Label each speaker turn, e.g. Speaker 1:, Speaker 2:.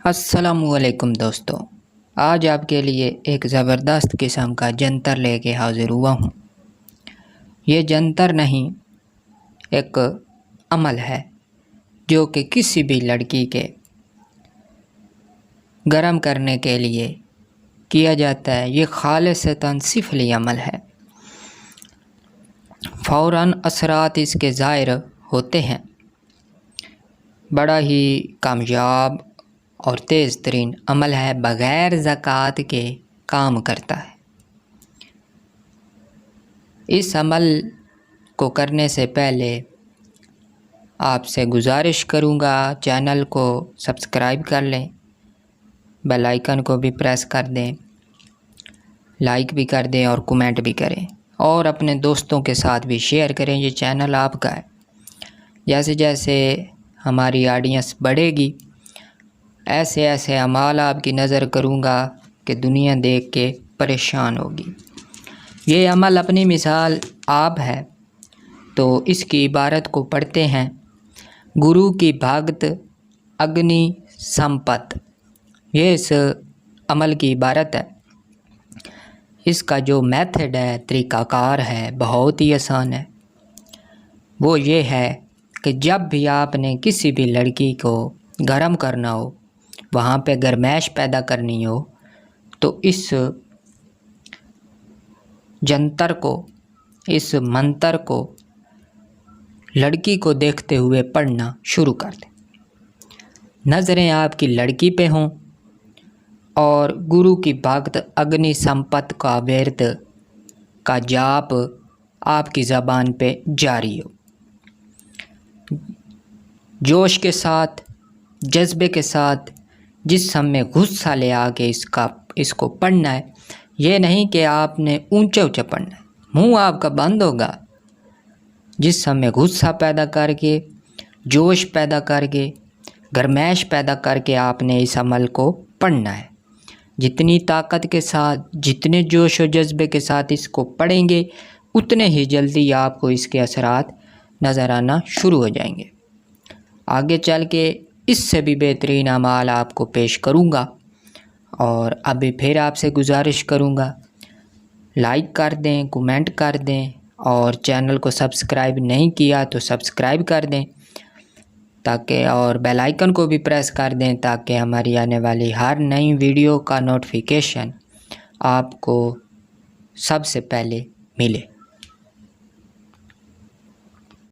Speaker 1: السلام علیکم دوستو، آج آپ کے لیے ایک زبردست قسم کا جنتر لے کے حاضر ہوا ہوں۔ یہ جنتر نہیں، ایک عمل ہے جو کہ کسی بھی لڑکی کے گرم کرنے کے لیے کیا جاتا ہے۔ یہ خالصتاً سفلی عمل ہے، فوراً اثرات اس کے ظاہر ہوتے ہیں۔ بڑا ہی کامیاب اور تیز ترین عمل ہے، بغیر زکوٰۃ کے کام کرتا ہے۔ اس عمل کو کرنے سے پہلے آپ سے گزارش کروں گا، چینل کو سبسکرائب کر لیں، بیل آئیکن کو بھی پریس کر دیں، لائک بھی کر دیں اور کمنٹ بھی کریں، اور اپنے دوستوں کے ساتھ بھی شیئر کریں۔ یہ چینل آپ کا ہے۔ جیسے جیسے ہماری آڈینس بڑھے گی، ایسے ایسے اعمال آپ کی نظر کروں گا کہ دنیا دیکھ کے پریشان ہوگی۔ یہ عمل اپنی مثال آپ ہے، تو اس کی عبارت کو پڑھتے ہیں۔ گرو کی بھگت اگنی سمپت، یہ اس عمل کی عبارت ہے۔ اس کا جو میتھڈ ہے، طریقہ کار ہے، بہت ہی آسان ہے۔ وہ یہ ہے کہ جب بھی آپ نے کسی بھی لڑکی کو گرم کرنا ہو، وہاں پہ گرمائش پیدا کرنی ہو، تو اس جنتر کو، اس منتر کو لڑکی کو دیکھتے ہوئے پڑھنا شروع کر دیں۔ نظریں آپ کی لڑکی پہ ہوں اور گرو کی بھگت اگنی سمپت کا ورد کا جاپ آپ کی زبان پہ جاری ہو۔ جوش کے ساتھ، جذبے کے ساتھ، جسم میں غصہ لے آ کے اس کو پڑھنا ہے۔ یہ نہیں کہ آپ نے اونچا اونچا پڑھنا ہے، منہ آپ کا بند ہوگا۔ جسم میں غصہ پیدا کر کے، جوش پیدا کر کے، گرمائش پیدا کر کے آپ نے اس عمل کو پڑھنا ہے۔ جتنی طاقت کے ساتھ، جتنے جوش و جذبے کے ساتھ اس کو پڑھیں گے، اتنے ہی جلدی آپ کو اس کے اثرات نظر آنا شروع ہو جائیں گے۔ آگے چل کے اس سے بھی بہترین اعمال آپ کو پیش کروں گا، اور ابھی پھر آپ سے گزارش کروں گا، لائک کر دیں، کمنٹ کر دیں، اور چینل کو سبسکرائب نہیں کیا تو سبسکرائب کر دیں، تاکہ اور بیل آئیکن کو بھی پریس کر دیں، تاکہ ہماری آنے والی ہر نئی ویڈیو کا نوٹیفیکیشن آپ کو سب سے پہلے ملے۔